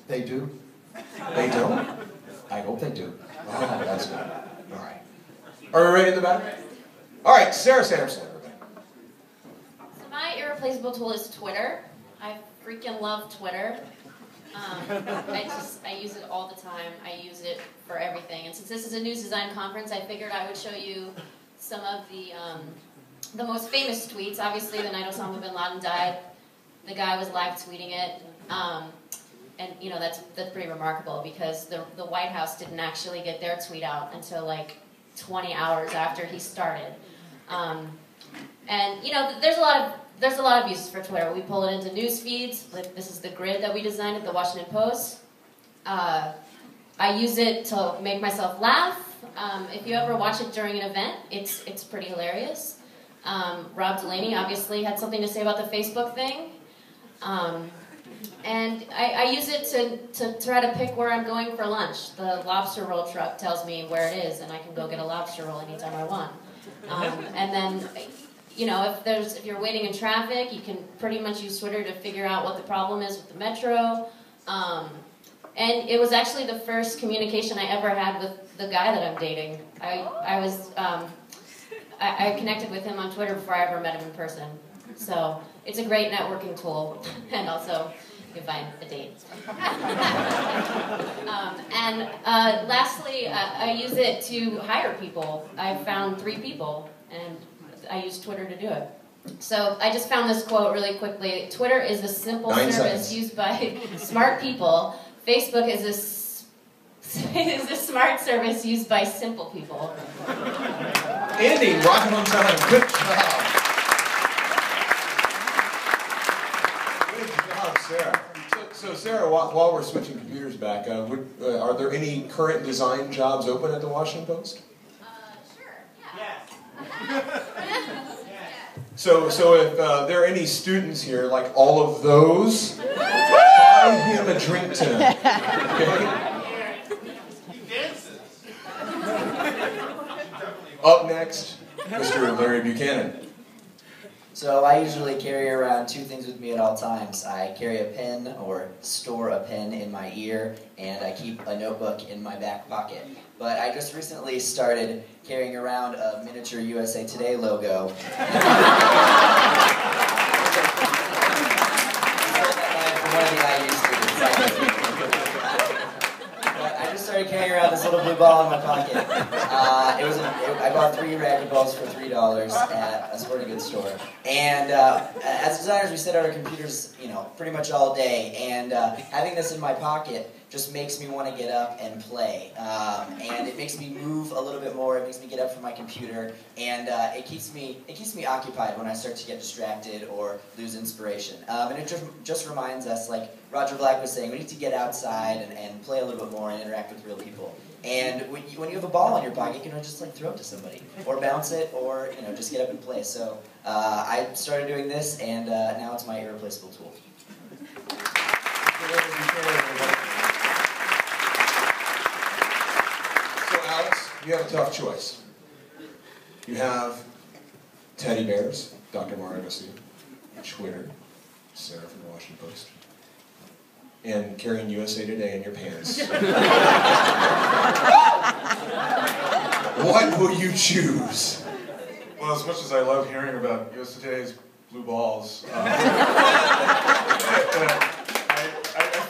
They do? They don't? I hope they do. Oh, that's good. All right. Are we ready in the back? All right, Sarah Sanderson, everybody. So my irreplaceable tool is Twitter. I freaking love Twitter. I use it all the time. I use it for everything. And since this is a news design conference, I figured I would show you some of the most famous tweets. Obviously, the night Osama bin Laden died, the guy was live tweeting it. And you know, that's pretty remarkable because the White House didn't actually get their tweet out until like 20 hours after he started. And you know, there's a lot of uses for Twitter. We pull it into news feeds. Like this is the grid that we designed at the Washington Post. I use it to make myself laugh. If you ever watch it during an event, it's pretty hilarious. Rob Delaney obviously had something to say about the Facebook thing. And I use it to try to pick where I'm going for lunch. The lobster roll truck tells me where it is, and I can go get a lobster roll anytime I want. And then, you know, if you're waiting in traffic, you can pretty much use Twitter to figure out what the problem is with the metro. And it was actually the first communication I ever had with the guy that I'm dating. I connected with him on Twitter before I ever met him in person. So it's a great networking tool, and also you can find a date. Lastly, I use it to hire people. I found 3 people, and I use Twitter to do it. So I just found this quote really quickly. Twitter is a simple service used by smart people. Facebook is a smart service used by simple people. Andy, rocking on time. Good job. Good job, Sarah. So Sarah, while we're switching computers back, are there any current design jobs open at the Washington Post? Sure, yeah. Yes. So if there are any students here, like all of those, buy him a drink tonight. Okay? He dances. Up next, Mr. Larry Buchanan. So I usually carry around 2 things with me at all times. I carry a pen, or store a pen, in my ear, and I keep a notebook in my back pocket. But I just recently started carrying around a miniature USA Today logo. I just started carrying around this little blue ball in my pocket. I bought 3 racket balls for $3 at a sporting goods store. And as designers, we sit at our computers, you know, pretty much all day. And having this in my pocket just makes me want to get up and play. And it makes me move a little bit more. It makes me get up from my computer, and it keeps me occupied when I start to get distracted or lose inspiration. And it just reminds us, like Roger Black was saying, we need to get outside and play a little bit more and interact with real people. And when you have a ball in your pocket, you can just like throw it to somebody, or bounce it, or just get up and play. So I started doing this, and now it's my irreplaceable tool. Alex, you have a tough choice. You have teddy bears, Dr. Mario Garcia, Twitter, Sarah from the Washington Post, and carrying USA Today in your pants. What will you choose? Well, as much as I love hearing about USA Today's blue balls, I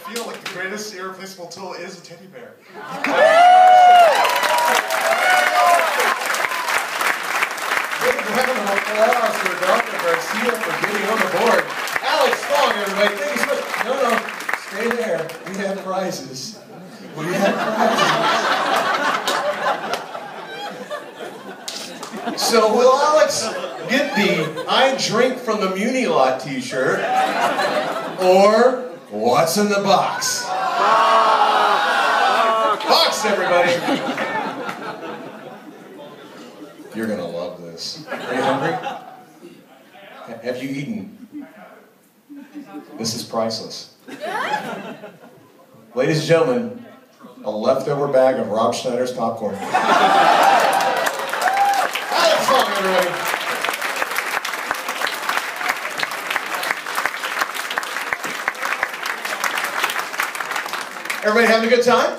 feel like the greatest irreplaceable tool is a teddy bear. Round of applause for Dr. Garcia for getting on the board. Alex Fong, everybody. Thank you so much. No, stay there. We have prizes. We have prizes. So will Alex get the I Drink from the Muni Lot t-shirt, or what's in the box? Box, everybody. You're going to love this. Are you hungry? Have you eaten? This is priceless. Ladies and gentlemen, a leftover bag of Rob Schneider's popcorn. Alex Fong, everybody. Everybody having a good time?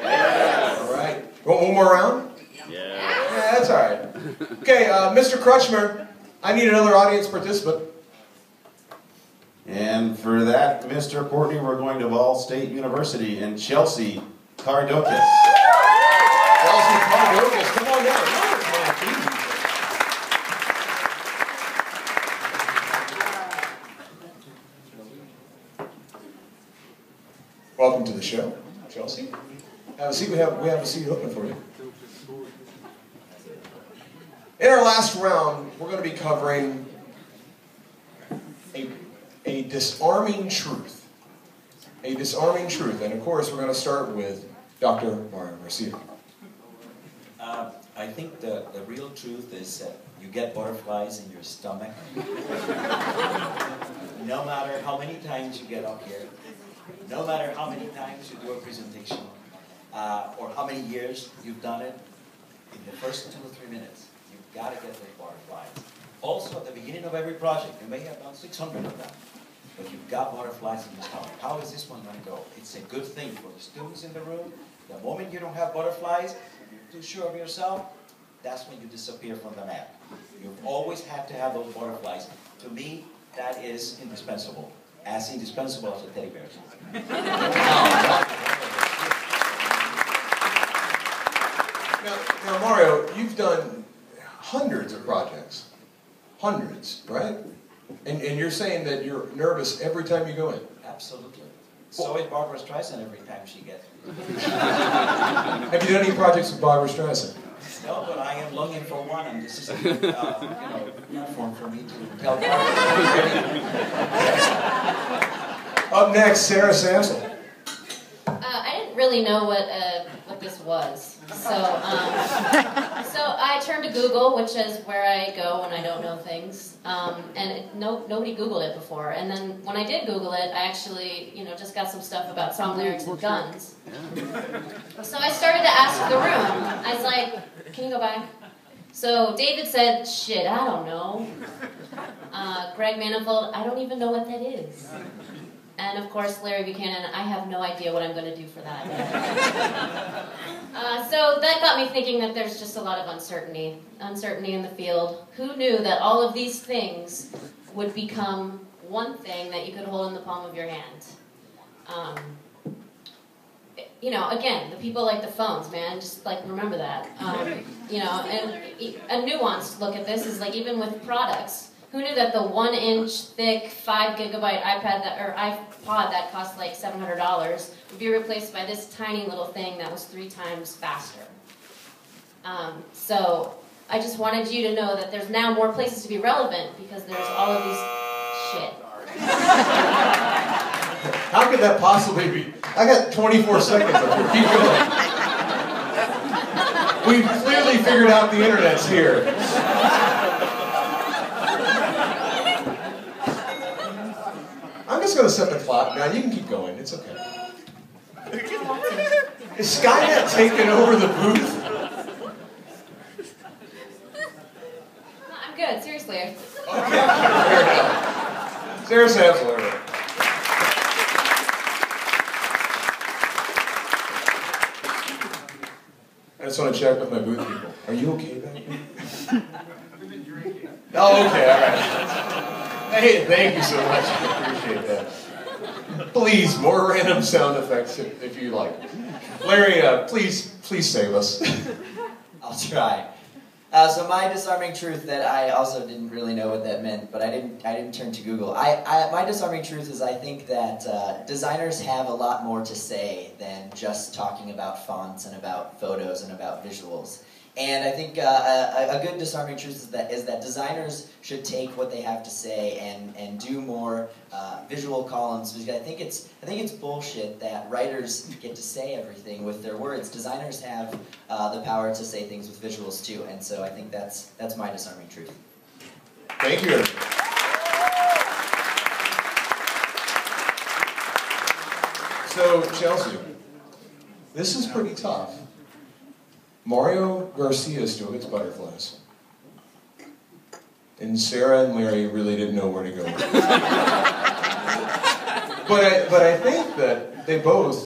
Yeah. All right. Want one more round? Yeah, that's all right. Okay, Mr. Crutchmer, I need another audience participant. And for that, Mr. Courtney, we're going to Ball State University in Chelsea Cardocus. Chelsea Cardocus, come on down. Where's my team? Welcome to the show, Chelsea. Have a seat. We have a seat open for you. In our last round, we're going to be covering a disarming truth. A disarming truth. And of course, we're going to start with Dr. Mario Garcia. I think the real truth is that you get butterflies in your stomach. No matter how many times you get up here, no matter how many times you do a presentation, or how many years you've done it, in the first 2 or 3 minutes, you've got to get those butterflies. Also, at the beginning of every project, you may have done 600 of them, but you've got butterflies in your stomach. How is this one going to go? It's a good thing for the students in the room. The moment you don't have butterflies, you're too sure of yourself, that's when you disappear from the map. You've always had to have those butterflies. To me, that is indispensable. As indispensable as the teddy bears. Now, Mario, you've done hundreds of projects. Hundreds, right? And you're saying that you're nervous every time you go in? Absolutely. So is Barbara Streisand every time she gets here. Have you done any projects with Barbara Streisand? No, but I am longing for one, and this is a good platform for me to tell Barbara. Up next, Sarah Samsel. I didn't really know what this was, so I turned to Google, which is where I go when I don't know things, and nobody Googled it before. And then when I did Google it, I actually, just got some stuff about song lyrics and guns. So I started to ask the room. I was like, "Can you go back?" So David said, "Shit, I don't know." Greg Manifold, "I don't even know what that is." And of course, Larry Buchanan, I have no idea what I'm going to do for that. So that got me thinking that there's just a lot of uncertainty in the field. Who knew that all of these things would become one thing that you could hold in the palm of your hand? Again, the people like the phones, man, just remember that. And a nuanced look at this is even with products. Who knew that the 1-inch thick 5 gigabyte iPod that cost $700 would be replaced by this tiny little thing that was 3 times faster? So I just wanted you to know that there's now more places to be relevant because there's all of these shit. How could that possibly be? I got 24 seconds of it. Keep going. We've clearly figured out the internet's here. I'm just going to set the clock. Now you can keep going. It's okay. Is Skynet taking over the booth? No, I'm good. Seriously. Okay. Fair enough. Sarah Samsel. I just want to check with my booth people. Are you okay back here? Oh, okay. All right. Hey, thank you so much. I appreciate that. Please, more random sound effects if you like. Larry, please save us. I'll try. So my disarming truth that I also didn't really know what that meant, but I didn't turn to Google. My disarming truth is I think that designers have a lot more to say than just talking about fonts and about photos and about visuals. And I think a good disarming truth is that designers should take what they have to say and do more visual columns. Because I think it's bullshit that writers get to say everything with their words. Designers have the power to say things with visuals too, and so I think that's my disarming truth. Thank you. So Chelsea, this is pretty tough. Mario Garcia still gets butterflies. And Sarah and Larry really didn't know where to go. But I think that they both